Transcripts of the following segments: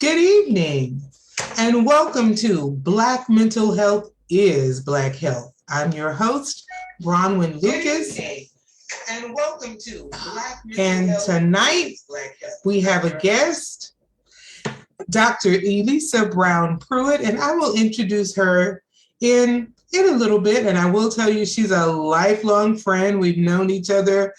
Good evening, and welcome to Black Mental Health is Black Health. I'm your host, Bronwyn Lucas, and welcome to Black Mental Health. And tonight, we have a guest, Dr. Elisa Brown Pruett, and I will introduce her in a little bit, and I will tell you she's a lifelong friend. We've known each other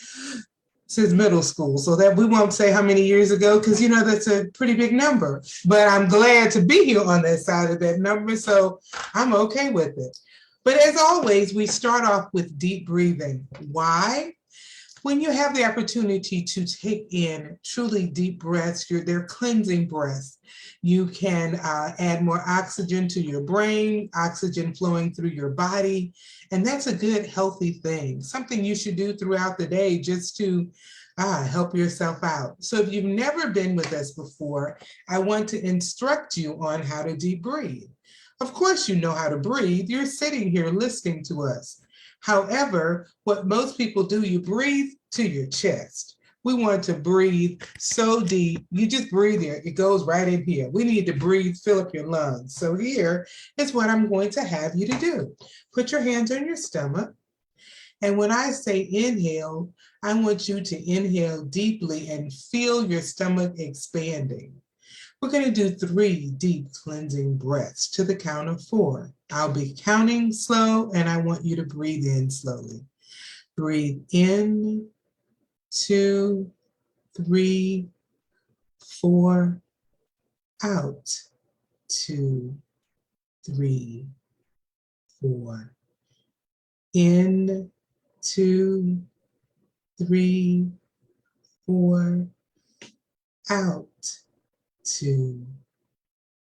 since middle school, so that we won't say how many years ago, because that's a pretty big number, but I'm glad to be here on that side of that number, so I'm okay with it. But as always, we start off with deep breathing. Why? When you have the opportunity to take in truly deep breaths, they're cleansing breaths. You can add more oxygen to your brain, oxygen flowing through your body, and that's a good, healthy thing. Something you should do throughout the day just to help yourself out. So if you've never been with us before, I want to instruct you on how to deep breathe. Of course, you know how to breathe. You're sitting here listening to us. However, what most people do, you breathe to your chest. We want to breathe so deep. You just breathe here. It goes right in here. We need to breathe, fill up your lungs. So here is what I'm going to have you to do. Put your hands on your stomach. And when I say inhale, I want you to inhale deeply and feel your stomach expanding. We're going to do 3 deep cleansing breaths to the count of 4. I'll be counting slow, and I want you to breathe in slowly. Breathe in, 2, 3, 4, out, 2, 3, 4, in, 2, 3, 4, out, 2,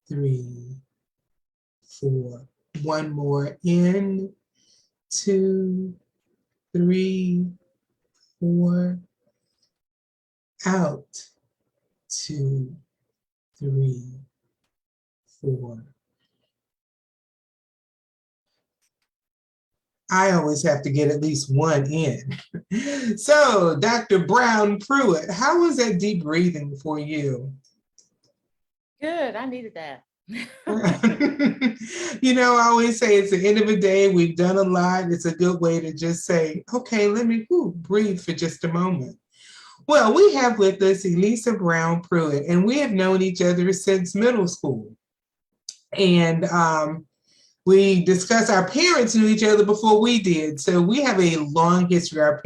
3, 4. One more, in, 2, 3, 4, out, 2, 3, 4. I always have to get at least one in. So, Dr. Brown Pruett, how was that deep breathing for you? Good, I needed that. I always say it's the end of the day, we've done a lot. It's a good way to just say, okay, let me breathe for just a moment. Well, we have with us Elisa Brown Pruett, and we have known each other since middle school. And we discussed our parents knew each other before we did. So we have a long history. Our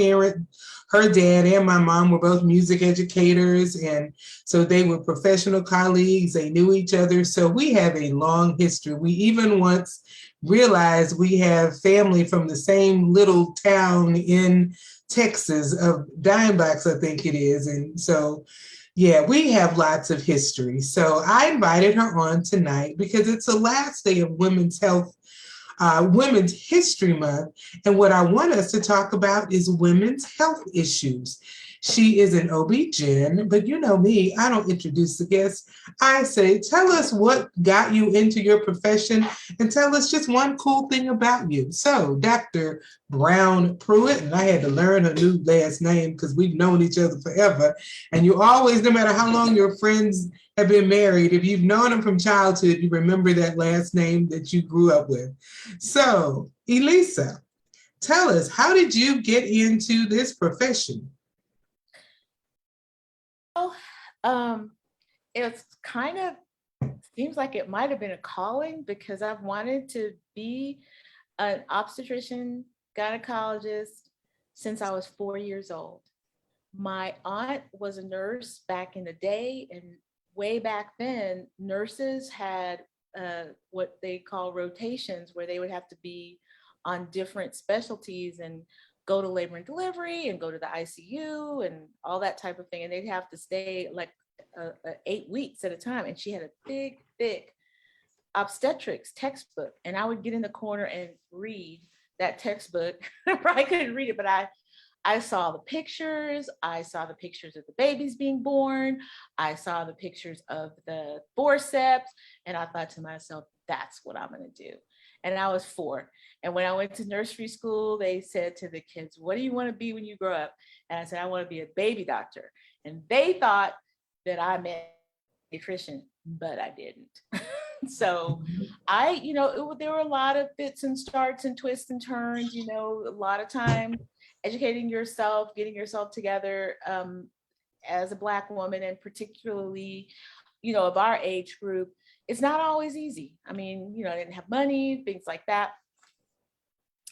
her dad and my mom were both music educators. And so they were professional colleagues. They knew each other. So we have a long history. We even once realized we have family from the same little town in Texas of Dimebacks, I think it is. And so yeah, we have lots of history. So I invited her on tonight because it's the last day of Women's Health, Women's History Month. And what I want us to talk about is women's health issues. She is an OB-GYN, but you know me, I don't introduce the guests. I say, tell us what got you into your profession and tell us just one cool thing about you. So, Dr. Brown Pruett, and I had to learn her new last name because we've known each other forever. And you always, no matter how long your friends have been married, if you've known them from childhood, you remember that last name that you grew up with. So, Elisa, tell us, how did you get into this profession? It's kind of seems like it might have been a calling because I've wanted to be an obstetrician, gynecologist since I was 4 years old. My aunt was a nurse back in the day, and way back then, nurses had what they call rotations, where they would have to be on different specialties and go to labor and delivery and go to the ICU and all that type of thing. And they'd have to stay like 8 weeks at a time. And she had a big, thick obstetrics textbook. And I would get in the corner and read that textbook. I probably couldn't read it, but I saw the pictures. I saw the pictures of the babies being born. I saw the pictures of the forceps. And I thought to myself, that's what I'm going to do. And I was 4. And when I went to nursery school, they said to the kids, what do you want to be when you grow up? And I said, I want to be a baby doctor. And they thought that I meant nutrition. but I didn't. So there were a lot of fits and starts and twists and turns, a lot of time educating yourself, getting yourself together as a Black woman, and particularly, of our age group. It's not always easy. I mean, I didn't have money, things like that.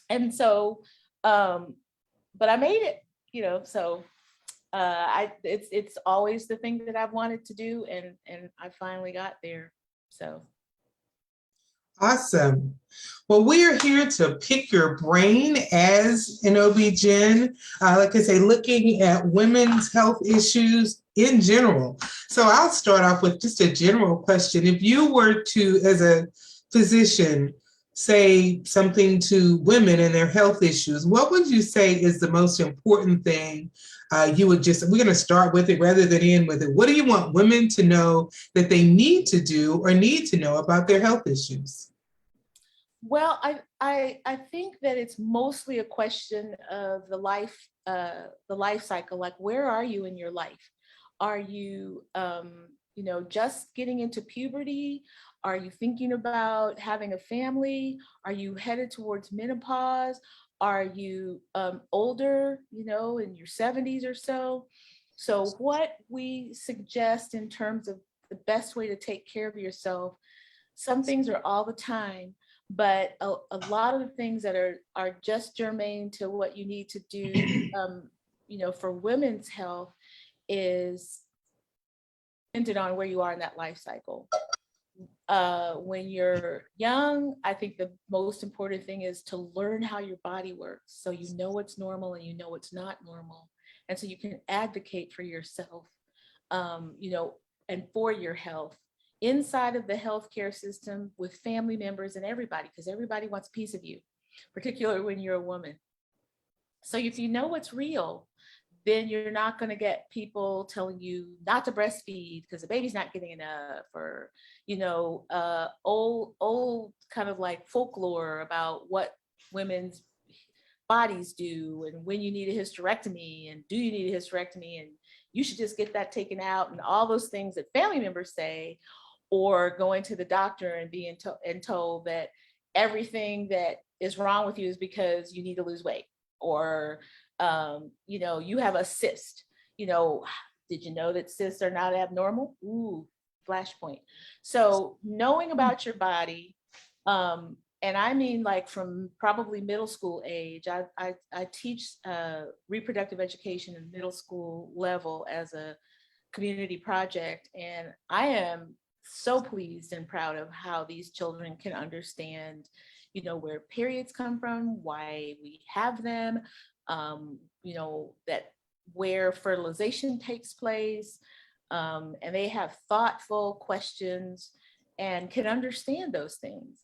And so, but I made it, so it's always the thing that I've wanted to do, and I finally got there. So. Awesome. Well, we are here to pick your brain as an OB-GYN, like I say, looking at women's health issues in general. So I'll start off with just a general question. If you were to, as a physician, say something to women and their health issues, what would you say is the most important thing we're going to start with it rather than end with it. What do you want women to know that they need to do or need to know about their health issues? Well, I think that it's mostly a question of the life cycle. Like, where are you in your life? Are you, just getting into puberty? Are you thinking about having a family? Are you headed towards menopause? Are you older, in your 70s or so? So what we suggest in terms of the best way to take care of yourself, some things are all the time, but a lot of the things that are just germane to what you need to do, for women's health is dependent on where you are in that life cycle. When you're young, I think the most important thing is to learn how your body works. So you know what's normal and you know what's not normal. And so you can advocate for yourself, and for your health inside of the healthcare system with family members and everybody, because everybody wants a piece of you, particularly when you're a woman. So if you know what's real, then you're not going to get people telling you not to breastfeed because the baby's not getting enough, or, old kind of like folklore about what women's bodies do and when you need a hysterectomy and do you need a hysterectomy and you should just get that taken out, and all those things that family members say, or going to the doctor and being told that everything that is wrong with you is because you need to lose weight, or you have a cyst. Did you know that cysts are not abnormal? Ooh, flashpoint. So knowing about your body, and I mean, like, from probably middle school age, I teach reproductive education in middle school level as a community project, and I am so pleased and proud of how these children can understand, where periods come from, why we have them, that where fertilization takes place, and they have thoughtful questions and can understand those things.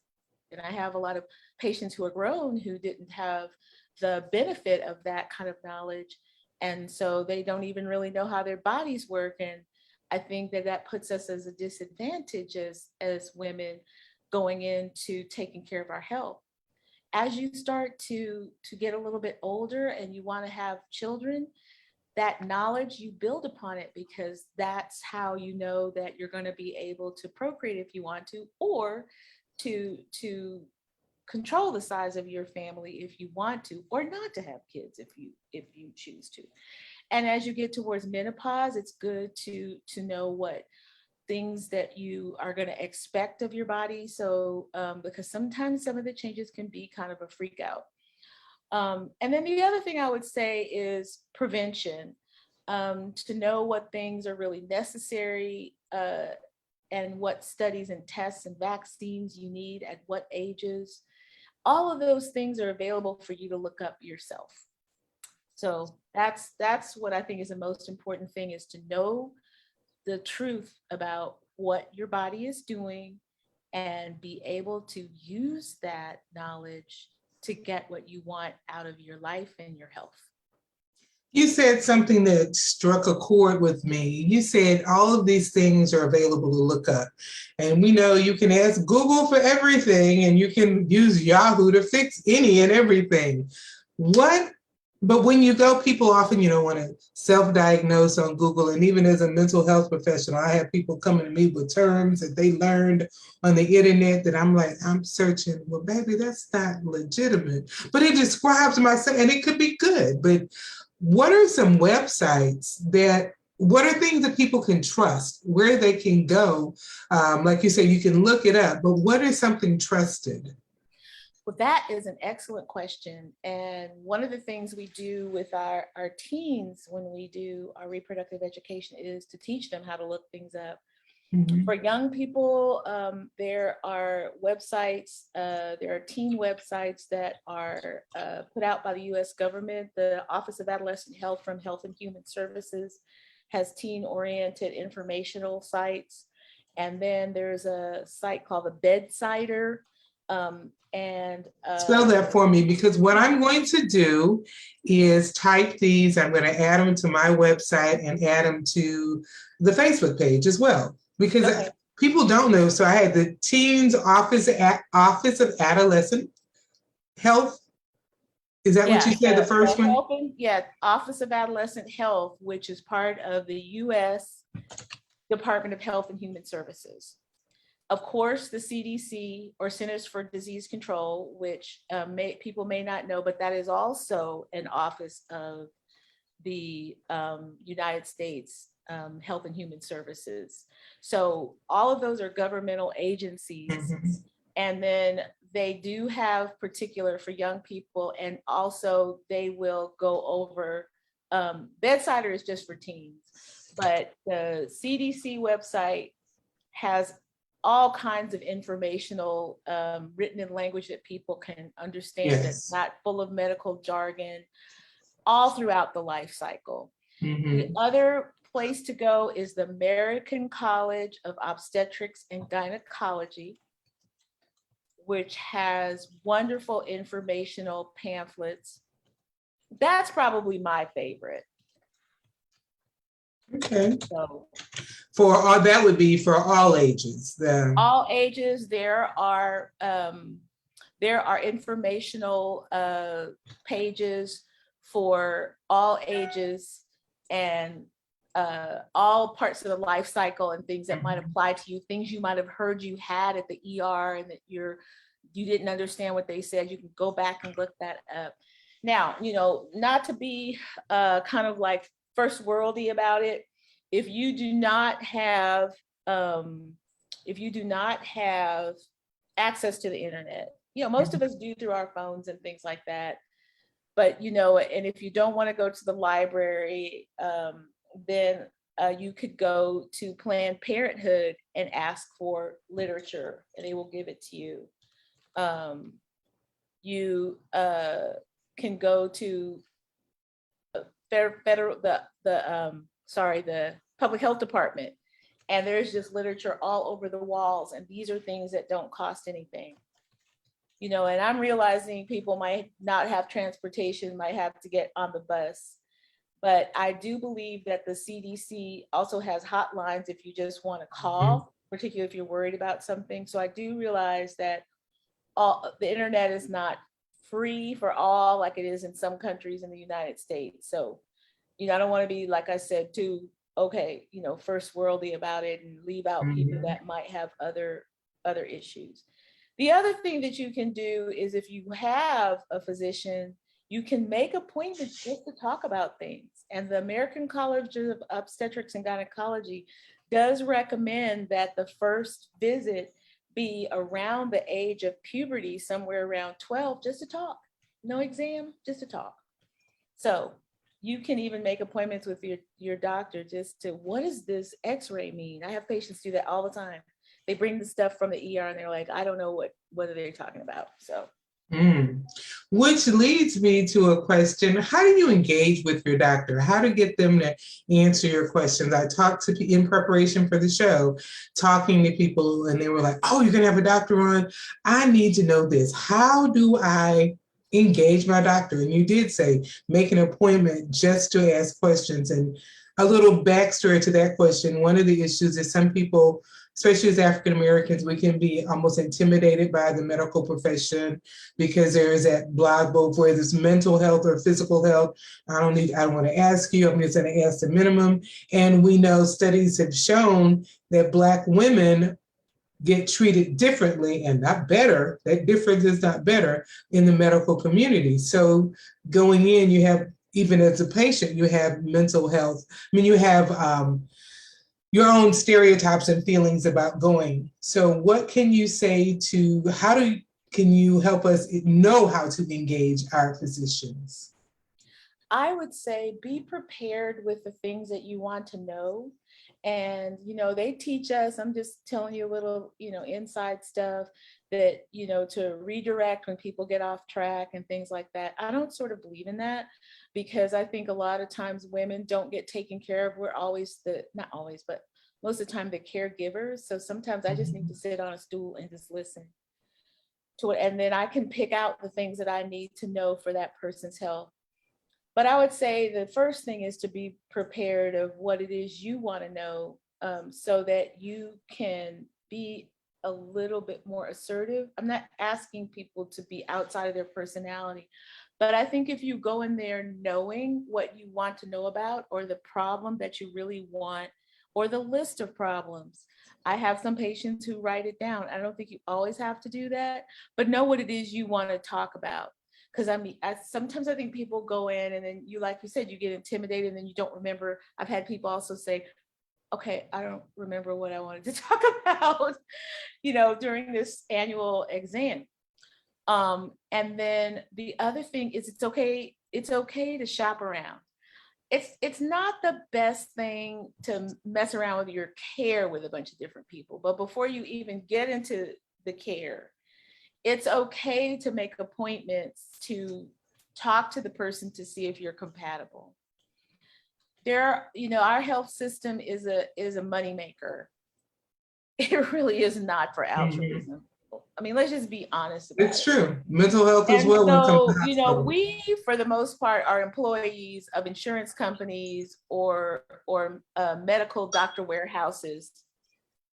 And I have a lot of patients who are grown who didn't have the benefit of that kind of knowledge. And so they don't even really know how their bodies work. And I think that puts us as a disadvantage as women going into taking care of our health. As you start to get a little bit older and you want to have children, that knowledge, you build upon it, because that's how you know that you're going to be able to procreate if you want to, or to control the size of your family if you want to, or not to have kids if you choose to. And as you get towards menopause, it's good to know what things that you are going to expect of your body. So because sometimes some of the changes can be kind of a freak out. And then the other thing I would say is prevention, to know what things are really necessary, and what studies and tests and vaccines you need at what ages. All of those things are available for you to look up yourself. So that's what I think is the most important thing, is to know the truth about what your body is doing and be able to use that knowledge to get what you want out of your life and your health. You said something that struck a chord with me. You said all of these things are available to look up. And we know you can ask Google for everything, and you can use Yahoo to fix any and everything. What But when you go, people often, want to self-diagnose on Google. And even as a mental health professional, I have people coming to me with terms that they learned on the internet that I'm searching. Well, baby, that's not legitimate. But it describes myself, and it could be good. But what are some websites what are things that people can trust, where they can go? Like you say, you can look it up, but what is something trusted? Well, that is an excellent question. And one of the things we do with our teens when we do our reproductive education is to teach them how to look things up. Mm-hmm. For young people, there are websites, there are teen websites that are put out by the US government. The Office of Adolescent Health from Health and Human Services has teen-oriented informational sites. And then there's a site called the Bedsider. Spell that for me, because what I'm going to do is type these. I'm going to add them to my website and add them to the Facebook page as well, because people don't know. So I had the Teens Office of Adolescent Health. Is that what you said, the first one? Office of Adolescent Health, which is part of the U.S. Department of Health and Human Services. Of course, the CDC, or Centers for Disease Control, which people may not know, but that is also an office of the United States Health and Human Services. So all of those are governmental agencies. Mm-hmm. And then they do have particular for young people, and also they will go over, Bedsider is just for teens, but the CDC website has all kinds of informational written in language that people can understand. Yes. That's not full of medical jargon, all throughout the life cycle. Mm-hmm. The other place to go is the American College of Obstetrics and Gynecology, which has wonderful informational pamphlets. That's probably my favorite. Okay. So that would be for all ages. All ages. There are informational pages for all ages and all parts of the life cycle and things that might apply to you, things you might have heard you had at the ER and that you didn't understand what they said. You can go back and look that up. Now, not to be kind of like first worldy about it, if you do not have access to the internet, most of us do through our phones and things like that. But, and if you don't want to go to the library, then you could go to Planned Parenthood and ask for literature, and they will give it to you. You can go to the Public Health Department, and there's just literature all over the walls, and these are things that don't cost anything. And I'm realizing people might not have transportation, might have to get on the bus. But I do believe that the CDC also has hotlines if you just want to call, particularly if you're worried about something. So I do realize that the internet is not free for all, like it is in some countries in the United States. So, I don't want to be, like I said, too, first worldly about it and leave out people that might have other issues. The other thing that you can do is, if you have a physician, you can make appointments just to talk about things. And the American College of Obstetrics and Gynecology does recommend that the first visit be around the age of puberty, somewhere around 12, just to talk. No exam, just to talk. So you can even make appointments with your doctor just to, what does this x-ray mean? I have patients do that all the time. They bring the stuff from the ER and they're like, I don't know what are they talking about. So. Which leads me to a question. How do you engage with your doctor? How to get them to answer your questions? I talked to in preparation for the show, talking to people, and they were like, oh, you're going to have a doctor on? I need to know this. How do I engage my doctor? And you did say, make an appointment just to ask questions. And a little backstory to that question. One of the issues is some people especially as African Americans, we can be almost intimidated by the medical profession because there is that blog book where there's mental health or physical health. I don't want to ask you, I'm just going to ask the minimum. And we know studies have shown that Black women get treated differently and not better. That difference is not better in the medical community. So going in, you have, even as a patient, you have mental health. I mean, you have your own stereotypes and feelings about going. So what can you say to, can you help us know how to engage our physicians? I would say be prepared with the things that you want to know. And, they teach us, I'm just telling you a little, inside stuff that, to redirect when people get off track and things like that. I don't sort of believe in that because I think a lot of times women don't get taken care of. We're always not always, but most of the time the caregivers. So sometimes I just need to sit on a stool and just listen to it. And then I can pick out the things that I need to know for that person's health. But I would say the first thing is to be prepared of what it is you want to know so that you can be a little bit more assertive. I'm not asking people to be outside of their personality, but I think if you go in there knowing what you want to know about or the problem that you really want or the list of problems. I have some patients who write it down. I don't think you always have to do that, but know what it is you want to talk about. Because sometimes I think people go in and then like you said, you get intimidated and then you don't remember. I've had people also say, okay, I don't remember what I wanted to talk about, during this annual exam. And then the other thing is it's okay to shop around. It's not the best thing to mess around with your care with a bunch of different people, but before you even get into the care, it's okay to make appointments to talk to the person to see if you're compatible. Our health system is a moneymaker. It really is not for altruism. I mean, let's just be honest about it. It's true. Mental health as well. So, we, for the most part, are employees of insurance companies or medical doctor warehouses.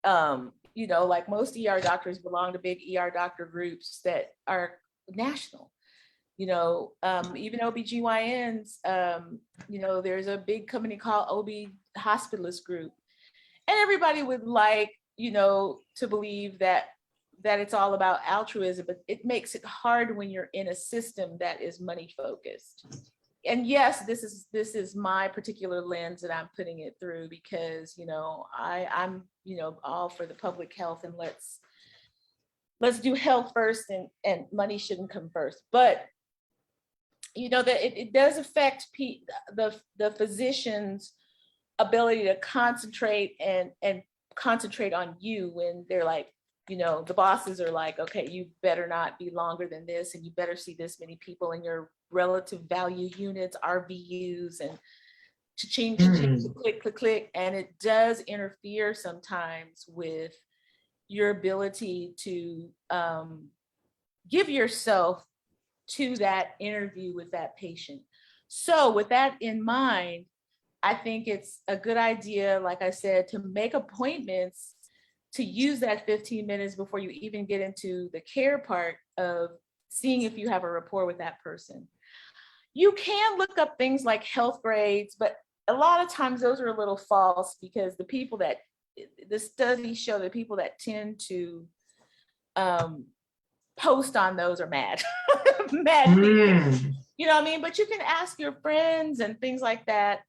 Like most ER doctors belong to big ER doctor groups that are national. Even OBGYNs, there's a big company called OB Hospitalist Group. And everybody would like, to believe that it's all about altruism, but it makes it hard when you're in a system that is money focused. And yes, this is my particular lens that I'm putting it through because, I'm, all for the public health and let's do health first and money shouldn't come first. But, that it does affect the physician's ability to concentrate and concentrate on you when they're like, the bosses are like, okay, you better not be longer than this and you better see this many people in your relative value units, RVUs, and cha-ching, click, click, click. And it does interfere sometimes with your ability to give yourself to that interview with that patient. So with that in mind, I think it's a good idea, like I said, to make appointments to use that 15 minutes before you even get into the care part of seeing if you have a rapport with that person. You can look up things like health grades, but a lot of times those are a little false because the studies show that people that tend to post on those are mad. Mad people. You know what I mean? But you can ask your friends and things like that.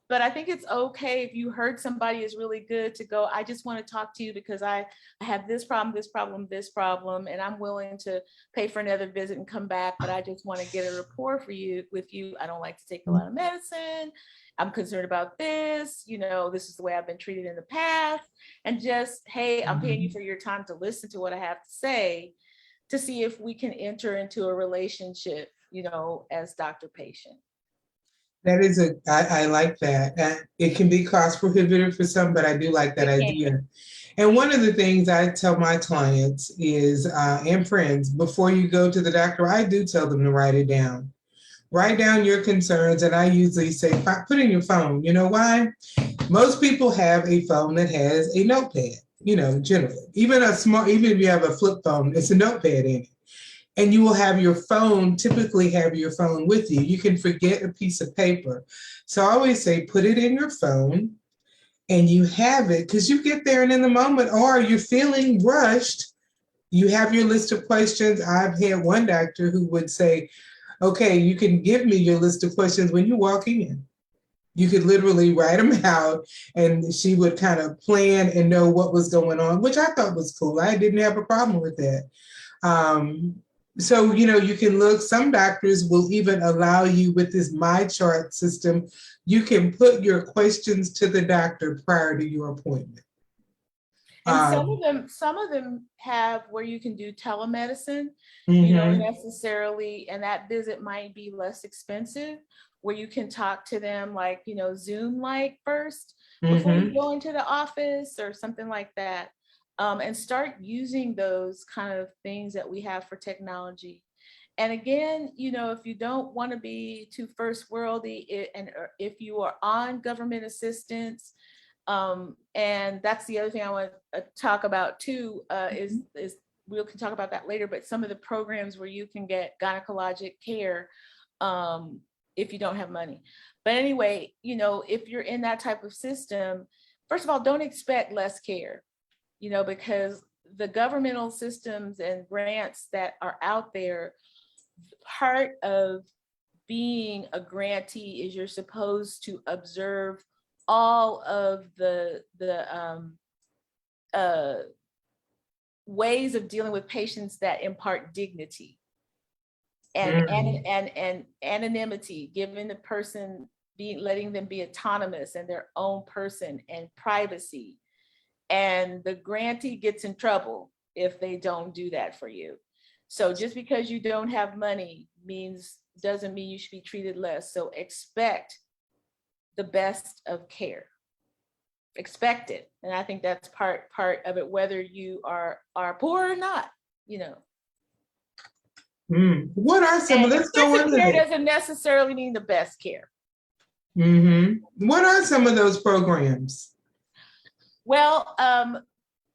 But I think it's okay if you heard somebody is really good to go, I just want to talk to you because I have this problem, and I'm willing to pay for another visit and come back, but I just want to get a rapport with you. I don't like to take a lot of medicine. I'm concerned about this. This is the way I've been treated in the past. And just, hey, I'm paying you for your time to listen to what I have to say to see if we can enter into a relationship, as doctor-patient. That is I like that. It can be cost prohibitive for some, but I do like that idea. And one of the things I tell my clients is, and friends, before you go to the doctor, I do tell them to write it down. Write down your concerns. And I usually say, put in your phone. You know why? Most people have a phone that has a notepad. generally. Even if you have a flip phone, it's a notepad in it. And you will have your phone, typically have your phone with you. You can forget a piece of paper. So I always say, put it in your phone and you have it, because you get there and in the moment, or you're feeling rushed, you have your list of questions. I've had one doctor who would say, okay, you can give me your list of questions when you walk in. You could literally write them out, and she would kind of plan and know what was going on, which I thought was cool. I didn't have a problem with that. So, you can look, some doctors will even allow you with this My Chart system, you can put your questions to the doctor prior to your appointment. And some of them have where you can do telemedicine, necessarily, and that visit might be less expensive, where you can talk to them like, Zoom like first before you go into the office or something like that. And start using those kind of things that we have for technology. And again, if you don't want to be too first worldy, and if you are on government assistance, and that's the other thing I want to talk about too, is we can talk about that later, but some of the programs where you can get gynecologic care if you don't have money. But anyway, if you're in that type of system, first of all, don't expect less care, because the governmental systems and grants that are out there, part of being a grantee is you're supposed to observe all of the ways of dealing with patients that impart dignity and anonymity, giving the person, letting them be autonomous and their own person, and privacy. And the grantee gets in trouble if they don't do that for you. So just because you don't have money doesn't mean you should be treated less. So expect the best of care. Expect it. And I think that's part of it, whether you are poor or not, What are some of, let's go into care doesn't necessarily mean the best care. What are some of those programs? Well,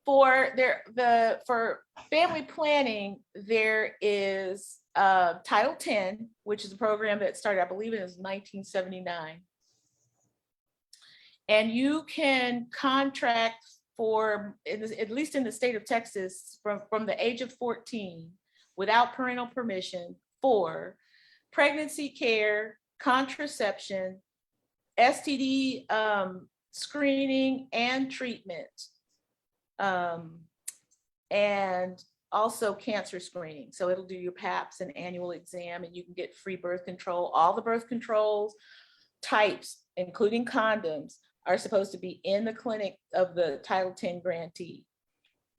for family planning, there is Title 10, which is a program that started, I believe it was 1979. And you can contract for, at least in the state of Texas, from the age of 14, without parental permission, for pregnancy care, contraception, STD screening and treatment, and also cancer screening. So it'll do your PAPs and annual exam, and you can get free birth control. All the birth controls types, including condoms, are supposed to be in the clinic of the Title 10 grantee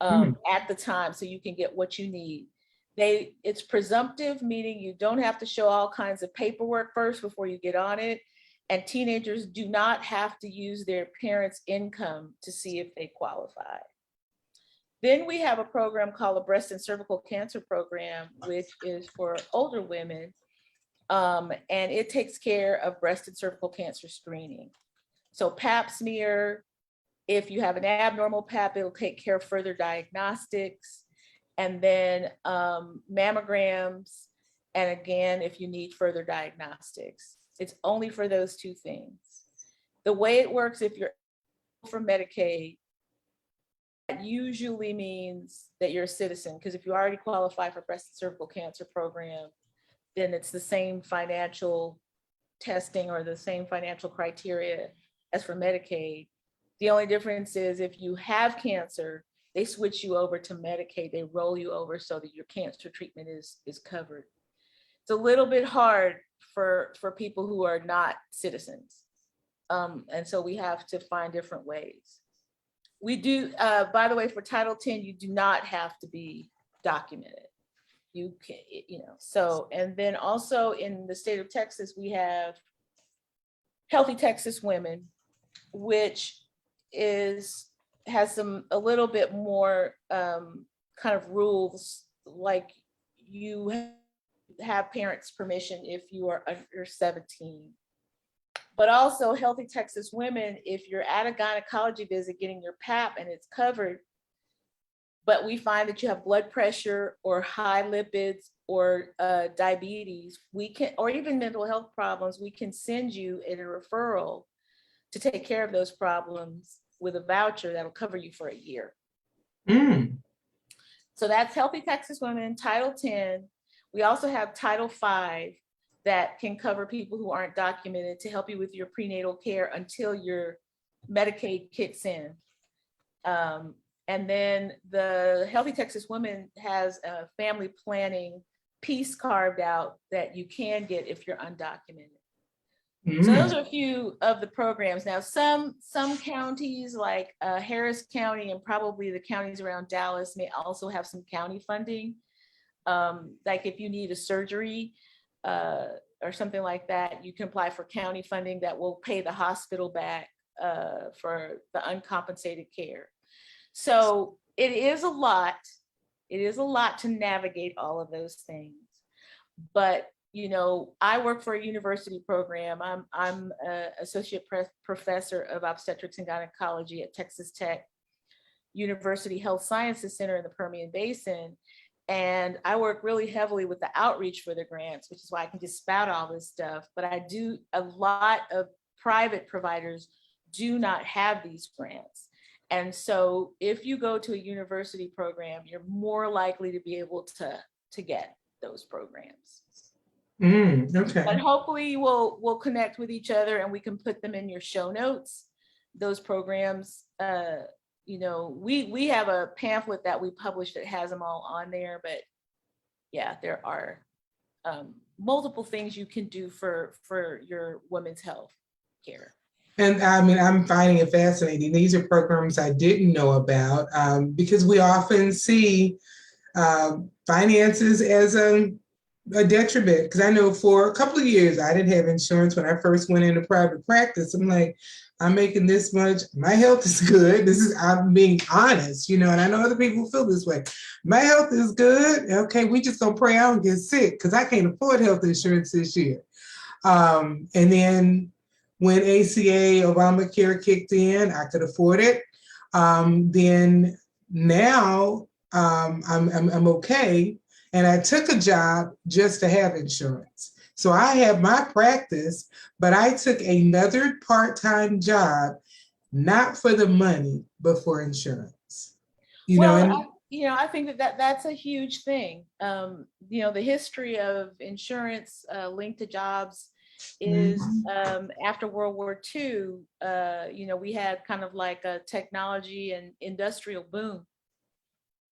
at the time, so you can get what you need. It's presumptive, meaning you don't have to show all kinds of paperwork first before you get on it. And teenagers do not have to use their parents' income to see if they qualify. Then we have a program called the Breast and Cervical Cancer Program, which is for older women. And it takes care of breast and cervical cancer screening. So Pap smear, if you have an abnormal Pap, it'll take care of further diagnostics. And then mammograms, and again, if you need further diagnostics. It's only for those two things. The way it works, if you're for Medicaid, that usually means that you're a citizen, because if you already qualify for breast and cervical cancer program, then it's the same financial testing or the same financial criteria as for Medicaid. The only difference is if you have cancer, they switch you over to Medicaid, they roll you over so that your cancer treatment is covered. It's a little bit hard for people who are not citizens. And so we have to find different ways. We do, by the way, for Title 10, you do not have to be documented. You can, so, and then also in the state of Texas, we have Healthy Texas Women, which has a little bit more kind of rules, like you have parents' permission if you are under 17. But also Healthy Texas Women, if you're at a gynecology visit getting your Pap and it's covered, but we find that you have blood pressure or high lipids or diabetes, we can, or even mental health problems, we can send you a referral to take care of those problems with a voucher that'll cover you for a year. Mm. So that's Healthy Texas Women, Title 10. We also have Title 5 that can cover people who aren't documented to help you with your prenatal care until your Medicaid kicks in. And then the Healthy Texas Women has a family planning piece carved out that you can get if you're undocumented. Mm. So those are a few of the programs. Now, some counties like Harris County and probably the counties around Dallas may also have some county funding. Like if you need a surgery or something like that, you can apply for county funding that will pay the hospital back for the uncompensated care. So it is a lot. It is a lot to navigate all of those things. But you know, I work for a university program. I'm an associate professor of obstetrics and gynecology at Texas Tech University Health Sciences Center in the Permian Basin. And I work really heavily with the outreach for the grants, which is why I can just spout all this stuff. But I do, a lot of private providers do not have these grants. And so if you go to a university program, you're more likely to be able to get those programs. Okay. And hopefully we'll connect with each other and we can put them in your show notes. Those programs, you know, we have a pamphlet that we published that has them all on there, but yeah, there are multiple things you can do for your women's health care. And I mean, I'm finding it fascinating. These are programs I didn't know about because we often see finances as a detriment. Because I know for a couple of years, I didn't have insurance when I first went into private practice. I'm like, I'm making this much. My health is good. I'm being honest, you know, and I know other people feel this way. My health is good. Okay, we just gonna pray I don't get sick because I can't afford health insurance this year. And then when ACA, Obamacare kicked in, I could afford it. Then now I'm okay. And I took a job just to have insurance. So I have my practice, but I took another part-time job, not for the money, but for insurance. I think that's a huge thing. You know, the history of insurance linked to jobs is after World War II, you know, we had kind of like a technology and industrial boom.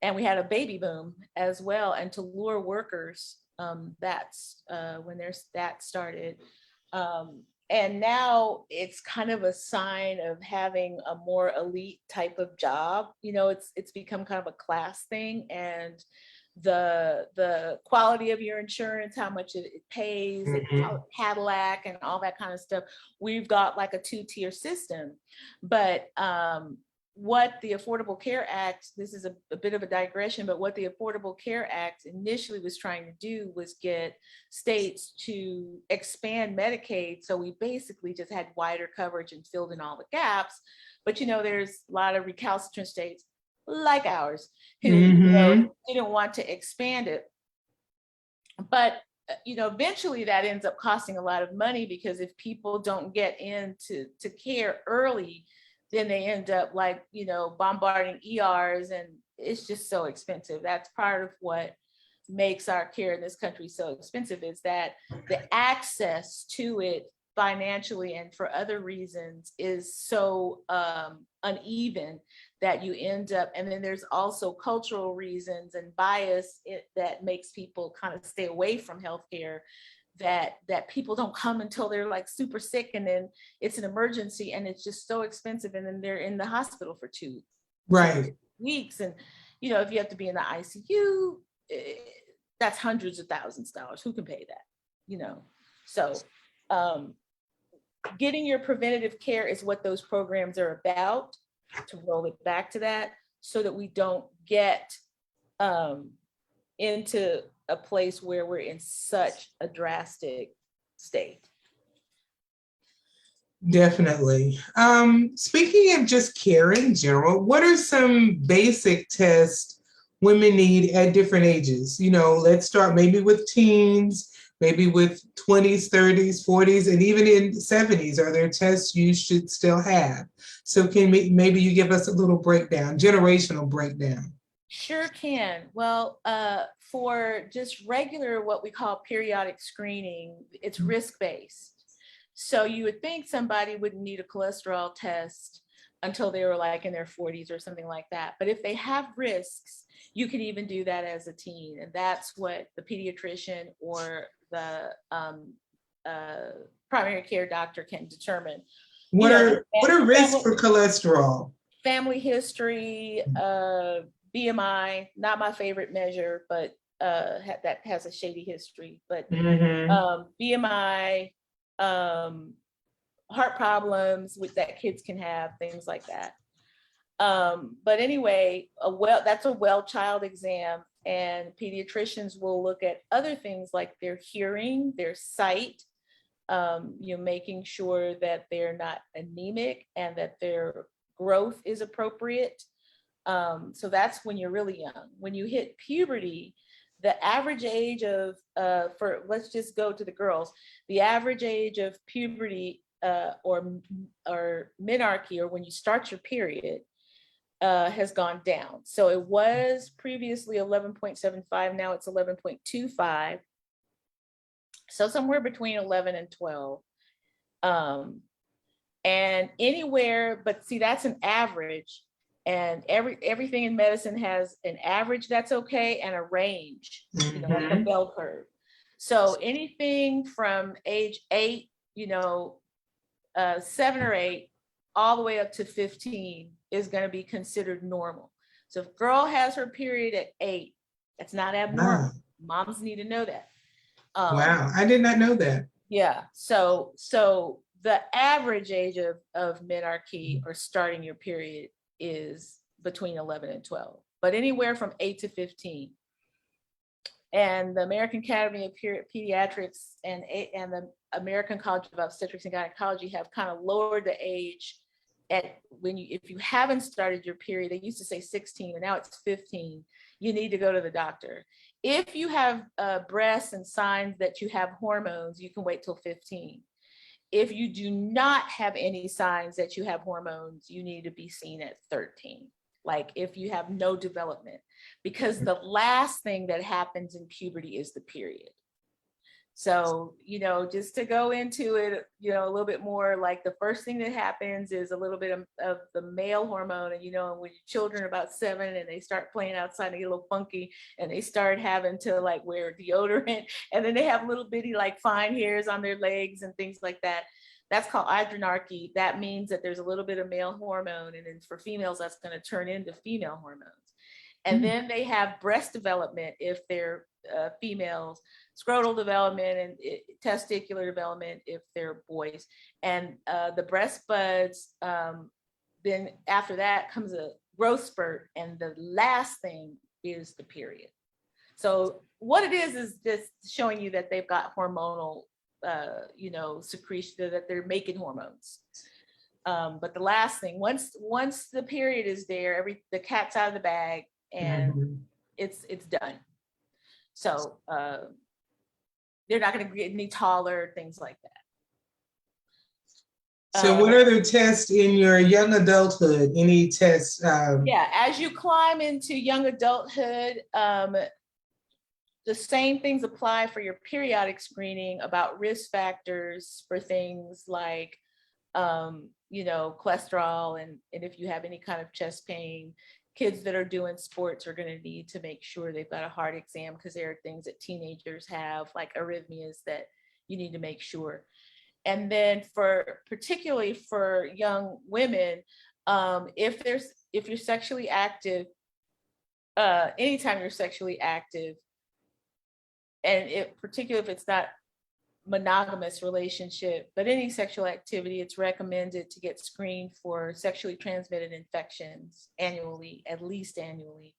And we had a baby boom as well. And to lure workers, that's when that started. And now it's kind of a sign of having a more elite type of job. You know, it's become kind of a class thing. And the quality of your insurance, how much it pays, and Cadillac and all that kind of stuff. We've got like a 2-tier system. But what the Affordable Care Act, this is a bit of a digression, but what the Affordable Care Act initially was trying to do was get states to expand Medicaid. So we basically just had wider coverage and filled in all the gaps. But, you know, there's a lot of recalcitrant states like ours who you know, didn't want to expand it. But, you know, eventually that ends up costing a lot of money because if people don't get into care early, then they end up like, you know, bombarding ERs, and it's just so expensive. That's part of what makes our care in this country so expensive, is that the access to it financially and for other reasons is so uneven that you end up, and then there's also cultural reasons and bias that makes people kind of stay away from healthcare. That people don't come until they're like super sick, and then it's an emergency and it's just so expensive, and then they're in the hospital for 2 weeks. And you know, if you have to be in the ICU, that's hundreds of thousands of dollars. Who can pay that? You know, so getting your preventative care is what those programs are about, to roll it back to that, so that we don't get into a place where we're in such a drastic state. Definitely. Speaking of just care in general, what are some basic tests women need at different ages. Let's start maybe with teens, maybe with 20s, 30s, 40s, and even in 70s. Are there tests you should still have? So can maybe you give us a little breakdown, generational breakdown? Sure can. Well, for just regular, what we call periodic screening, it's risk-based. So you would think somebody wouldn't need a cholesterol test until they were like in their 40s or something like that. But if they have risks, you can even do that as a teen. And that's what the pediatrician or the primary care doctor can determine. What are risks for cholesterol? Family history, BMI, not my favorite measure, but that has a shady history. But BMI, heart problems that kids can have, things like that. But anyway, that's a well child exam, and pediatricians will look at other things like their hearing, their sight, making sure that they're not anemic and that their growth is appropriate. So that's when you're really young. When you hit puberty, the average age of, let's just go to the girls, the average age of puberty or menarche, or when you start your period, has gone down. So it was previously 11.75, now it's 11.25. So somewhere between 11 and 12. And anywhere, but see, that's an average. And everything in medicine has an average that's okay and a range, like a bell curve. So anything from age 8, 7 or 8, all the way up to 15 is going to be considered normal. So if a girl has her period at 8, that's not abnormal. Wow. Moms need to know that. Wow, I did not know that. Yeah, so the average age of menarche or starting your period is between 11 and 12, but anywhere from 8 to 15. And the American Academy of Pediatrics and the American College of Obstetrics and Gynecology have kind of lowered the age if you haven't started your period. They used to say 16, and now it's 15. You need to go to the doctor. If you have breasts and signs that you have hormones, you can wait till 15. If you do not have any signs that you have hormones, you need to be seen at 13. Like if you have no development, because the last thing that happens in puberty is the period. So, just to go into it, a little bit more, like the first thing that happens is a little bit of the male hormone. And, when your children are about 7 and they start playing outside, they get a little funky and they start having to like wear deodorant. And then they have little bitty like fine hairs on their legs and things like that. That's called adrenarche. That means that there's a little bit of male hormone. And then for females, that's going to turn into female hormones. And then they have breast development if they're females, scrotal development, and testicular development if they're boys. And the breast buds, then after that comes a growth spurt. And the last thing is the period. So what it is just showing you that they've got hormonal, secretion, that they're making hormones. But the last thing, once the period is there, the cat's out of the bag, and it's done. So they're not going to get any taller, things like that. So what are the tests in your young adulthood? Any tests? Yeah, as you climb into young adulthood, the same things apply for your periodic screening about risk factors for things like, cholesterol, and if you have any kind of chest pain. Kids that are doing sports are going to need to make sure they've got a heart exam, because there are things that teenagers have, like arrhythmias, that you need to make sure. And then particularly for young women, if you're sexually active, anytime you're sexually active, and particularly if it's not monogamous relationship, but any sexual activity, it's recommended to get screened for sexually transmitted infections annually, at least annually.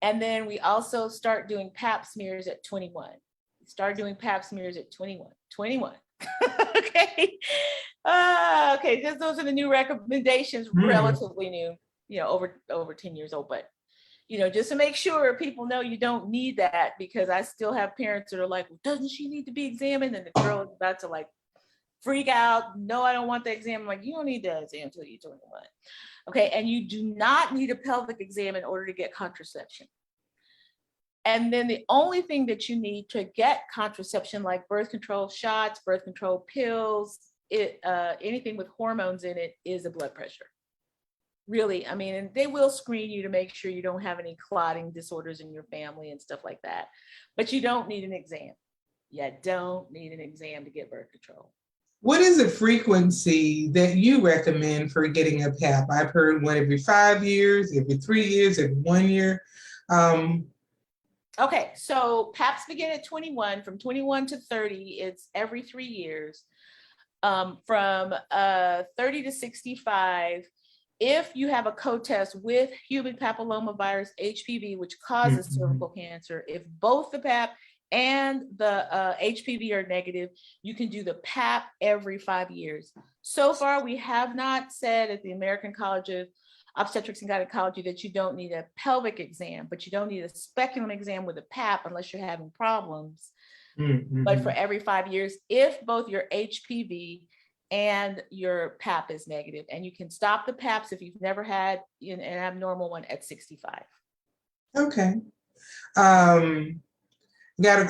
And then we also start doing pap smears at 21. Start doing pap smears at 21. Okay. Those are the new recommendations, relatively new, over 10 years old, but just to make sure people know you don't need that, because I still have parents that are like, well, doesn't she need to be examined? And the girl is about to like freak out. No, I don't want the exam. I'm like, you don't need the exam until you're 21. Okay, and you do not need a pelvic exam in order to get contraception. And then the only thing that you need to get contraception, like birth control shots, birth control pills, anything with hormones in it, is a blood pressure. Really, I mean, and they will screen you to make sure you don't have any clotting disorders in your family and stuff like that. But you don't need an exam. You don't need an exam to get birth control. What is the frequency that you recommend for getting a PAP? I've heard one every 5 years, every 3 years, every 1 year. Okay, so PAPs begin at 21. From 21 to 30, it's every 3 years. From 30 to 65, if you have a co-test with human papillomavirus, HPV, which causes cervical cancer, if both the PAP and the HPV are negative, you can do the PAP every 5 years. So far, we have not said at the American College of Obstetrics and Gynecology that you don't need a pelvic exam, but you don't need a speculum exam with a PAP unless you're having problems. But for every 5 years, if both your HPV and your PAP is negative, and you can stop the PAPs if you've never had an abnormal one at 65. Okay. Got a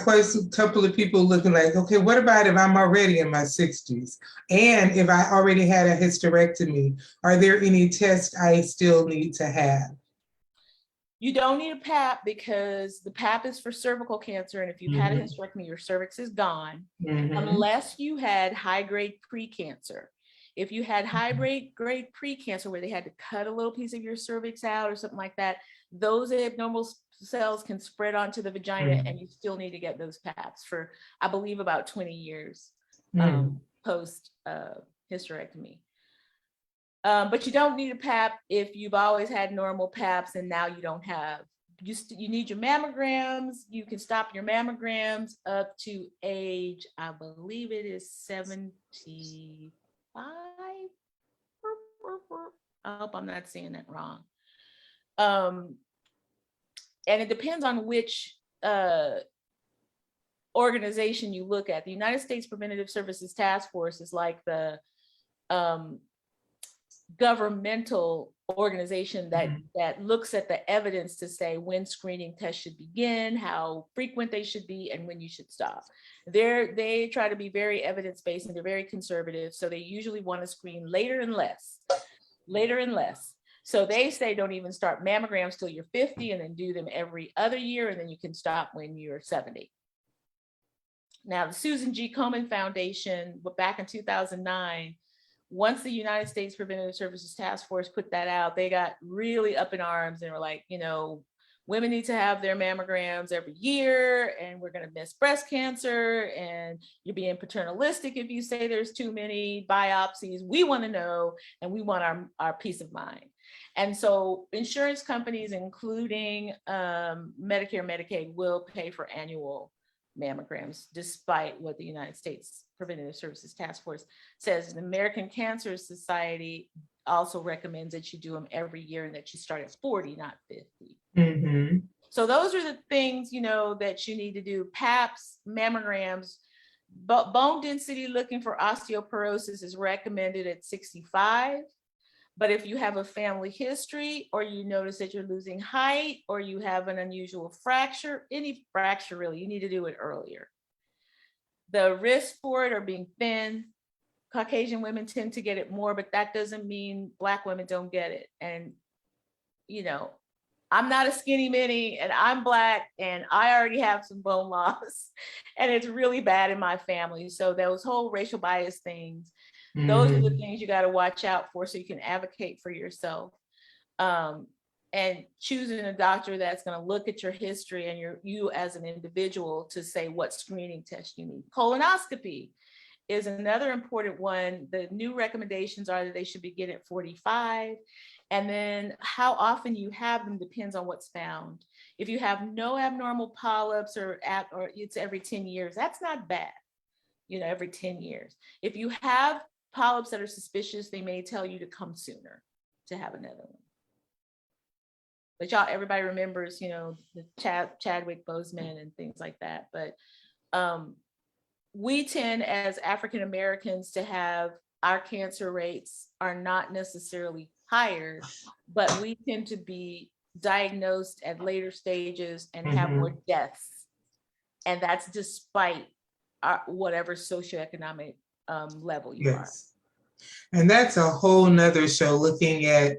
couple of people looking like, okay, what about if I'm already in my 60s? And if I already had a hysterectomy, are there any tests I still need to have? You don't need a PAP because the PAP is for cervical cancer. And if you've had a hysterectomy, your cervix is gone, unless you had high-grade precancer. If you had high-grade precancer where they had to cut a little piece of your cervix out or something like that, those abnormal cells can spread onto the vagina, and you still need to get those PAPs for, I believe, about 20 years post hysterectomy. But you don't need a PAP if you've always had normal PAPs and now you don't have. You need your mammograms. You can stop your mammograms up to age, I believe it is 75. I hope I'm not saying that wrong. And it depends on which organization you look at. The United States Preventative Services Task Force is like the governmental organization that looks at the evidence to say when screening tests should begin, how frequent they should be, and when you should stop. They try to be very evidence-based, and they're very conservative. So they usually want to screen later and less. So they say don't even start mammograms till you're 50, and then do them every other year, and then you can stop when you're 70. Now, the Susan G. Komen Foundation, back in 2009, once the United States Preventative Services Task Force put that out, they got really up in arms and were like, women need to have their mammograms every year, and we're going to miss breast cancer, and you're being paternalistic if you say there's too many biopsies. We want to know, and we want our peace of mind. And so insurance companies, including Medicare, Medicaid, will pay for annual mammograms, despite what the United States Preventative Services Task Force says. The American Cancer Society also recommends that you do them every year and that you start at 40, not 50. So those are the things, that you need to do. PAPs, mammograms, but bone density looking for osteoporosis is recommended at 65. But if you have a family history, or you notice that you're losing height, or you have an unusual fracture, any fracture really, you need to do it earlier. The risk for it are being thin. Caucasian women tend to get it more, but that doesn't mean Black women don't get it. And, I'm not a skinny mini, and I'm Black, and I already have some bone loss, and it's really bad in my family. So those whole racial bias things, those are the things you got to watch out for, so you can advocate for yourself. And choosing a doctor that's going to look at your history and you as an individual to say what screening test you need. Colonoscopy is another important one. The new recommendations are that they should begin at 45. And then how often you have them depends on what's found. If you have no abnormal polyps or it's every 10 years, that's not bad, every 10 years. If you have polyps that are suspicious, they may tell you to come sooner to have another one. but everybody remembers, the Chadwick Boseman and things like that. But we tend as African Americans to have our cancer rates are not necessarily higher, but we tend to be diagnosed at later stages and have more deaths. And that's despite whatever socioeconomic level you are. And that's a whole nother show, looking at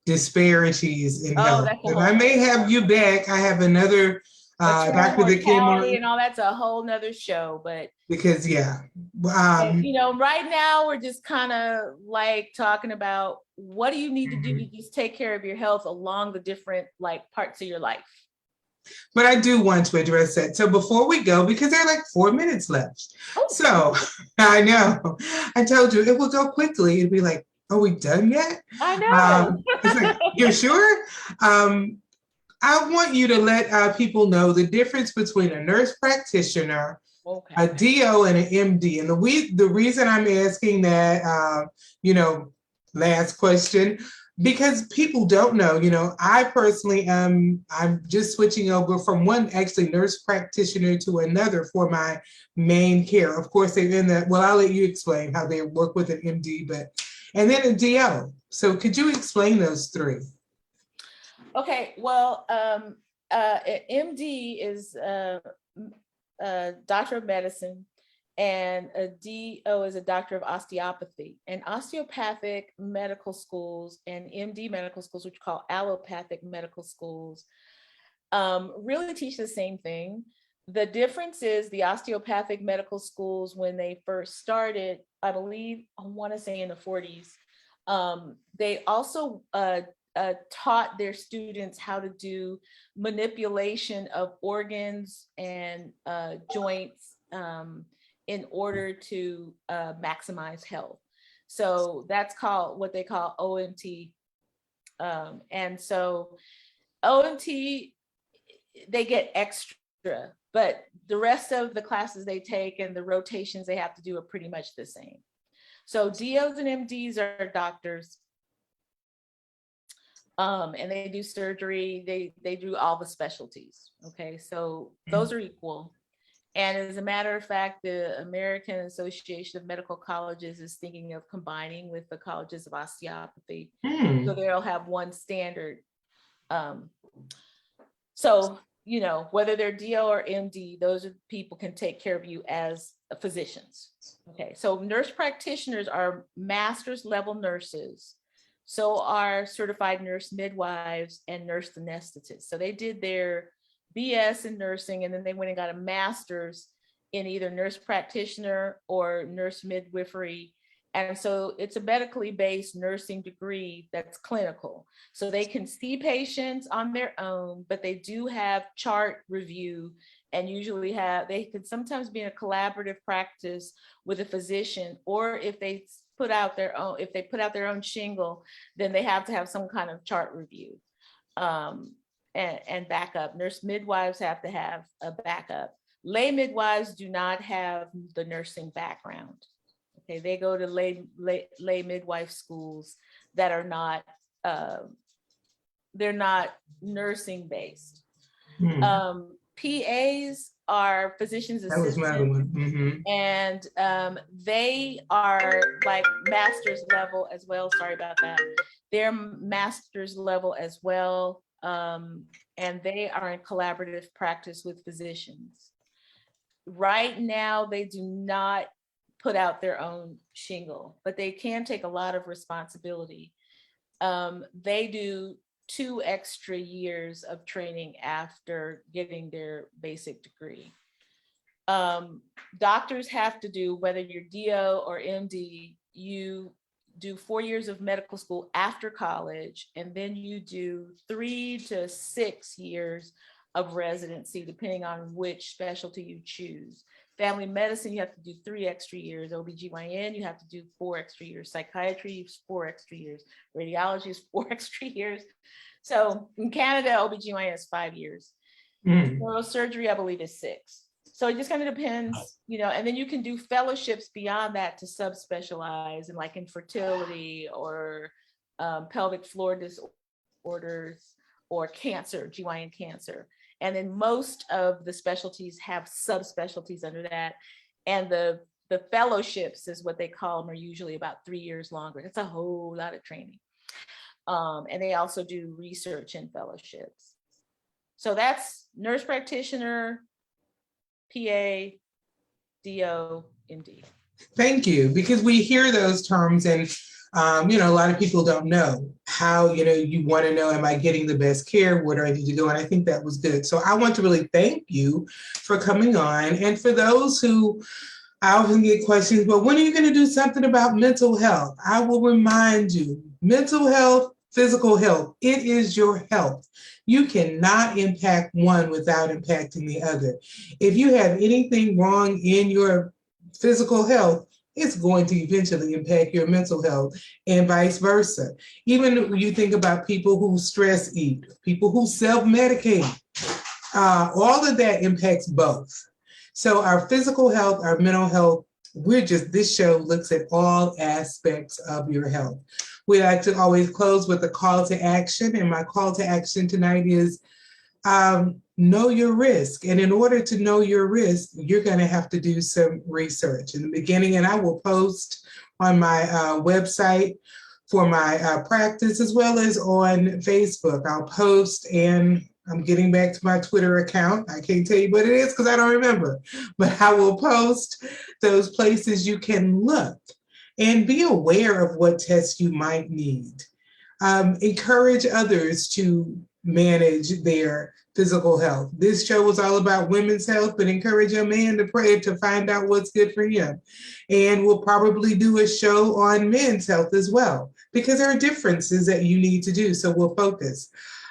disparities in health. And I may have you back. I have another doctor that came on. And all that's a whole nother show, but because right now we're just kind of like talking about what do you need to do to just take care of your health along the different parts of your life. But I do want to address that. So before we go, because there are like 4 minutes left. Oh. So I know, I told you it will go quickly. It'd be like, are we done yet? I know. It's like, you're sure? I want you to let people know the difference between a nurse practitioner, a DO, and an MD. And the reason I'm asking that, last question, because people don't know, I personally I'm just switching over from one actually nurse practitioner to another for my main care. Of course, they're in I'll let you explain how they work with an MD, and then a DO. So could you explain those three? Okay, well, MD is a doctor of medicine, and a DO is a doctor of osteopathy. And osteopathic medical schools and MD medical schools, which we call allopathic medical schools, really teach the same thing. The difference is the osteopathic medical schools, when they first started, I want to say in the 40s, they also taught their students how to do manipulation of organs and joints in order to maximize health. So that's what they call OMT. And so OMT, they get extra, but the rest of the classes they take and the rotations they have to do are pretty much the same. So DOs and MDs are doctors. And they do surgery, they do all the specialties. Okay, so those are equal. And as a matter of fact, the American Association of Medical Colleges is thinking of combining with the colleges of osteopathy. So they'll have one standard. So, whether they're DO or MD, those are people can take care of you as physicians. Okay, so nurse practitioners are master's level nurses. So are certified nurse midwives and nurse anesthetists. So they did their BS in nursing, and then they went and got a master's in either nurse practitioner or nurse midwifery. And so it's a medically based nursing degree that's clinical. So they can see patients on their own, but they do have chart review, and usually they can sometimes be in a collaborative practice with a physician, or if they put out their own shingle, then they have to have some kind of chart review and backup. Nurse midwives have to have a backup. Lay midwives do not have the nursing background. Okay, they go to lay midwife schools that are not they're not nursing based. PAs are physician's assistants, and they are like master's level as well. Sorry about that. They're master's level as well, and they are in collaborative practice with physicians. Right now, they do not put out their own shingle, but they can take a lot of responsibility. They do 2 extra years of training after getting their basic degree. Doctors have to do, whether you're DO or MD, you do 4 years of medical school after college, and then you do 3 to 6 years of residency, depending on which specialty you choose. Family medicine, you have to do 3 extra years. OBGYN, you have to do 4 extra years. Psychiatry, 4 extra years. Radiology is 4 extra years. So in Canada, OBGYN is 5 years. Neurosurgery, I believe, is 6. So it just kind of depends, and then you can do fellowships beyond that to subspecialize in like infertility or pelvic floor disorders or cancer, GYN cancer. And then most of the specialties have subspecialties under that. And the fellowships is what they call them, are usually about 3 years longer. It's a whole lot of training. And they also do research and fellowships. So that's nurse practitioner, PA, DO, MD. Thank you, because we hear those terms and a lot of people don't know how, you want to know, am I getting the best care? What do I need to do? And I think that was good. So I want to really thank you for coming on. And for those who, I often get questions, but when are you going to do something about mental health? I will remind you, mental health, physical health, it is your health. You cannot impact one without impacting the other. If you have anything wrong in your physical health, it's going to eventually impact your mental health, and vice versa. Even when you think about people who stress eat, people who self-medicate, all of that impacts both. So our physical health, our mental health, this show looks at all aspects of your health. We like to always close with a call to action, and my call to action tonight is know your risk. And in order to know your risk, you're going to have to do some research in the beginning. And I will post on my website for my practice, as well as on Facebook. I'll post, and I'm getting back to my Twitter account. I can't tell you what it is because I don't remember, but I will post those places you can look and be aware of what tests you might need. Encourage others to manage their physical health. This show was all about women's health, but encourage a man to pray to find out what's good for him. And we'll probably do a show on men's health as well, because there are differences that you need to do. So we'll focus.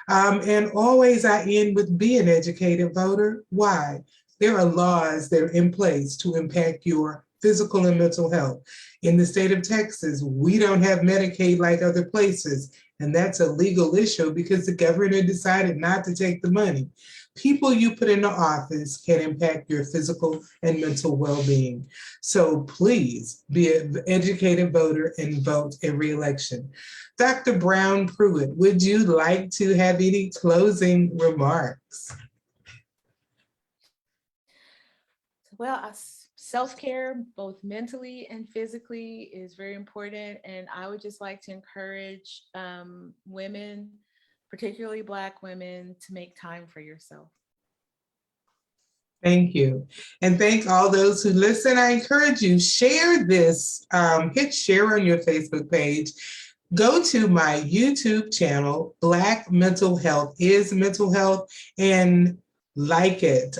And always I end with be an educated voter. Why? There are laws that are in place to impact your physical and mental health. In the state of Texas, we don't have Medicaid like other places. And that's a legal issue because the governor decided not to take the money. People you put into office can impact your physical and mental well-being. So please be an educated voter and vote every election. Dr. Brown Pruett, would you like to have any closing remarks? Well, self-care, both mentally and physically, is very important. And I would just like to encourage women, particularly Black women, to make time for yourself. Thank you. And thank all those who listen. I encourage you, share this, hit share on your Facebook page. Go to my YouTube channel, Black Mental Health is Mental Health, and like it.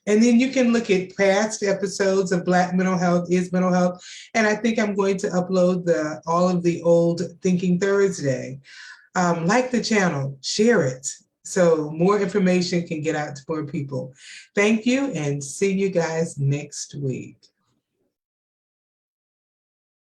And then you can look at past episodes of Black Mental Health is Mental Health. And I think I'm going to upload all of the old Thinking Thursday. Like the channel, share it, so more information can get out to more people. Thank you, and see you guys next week.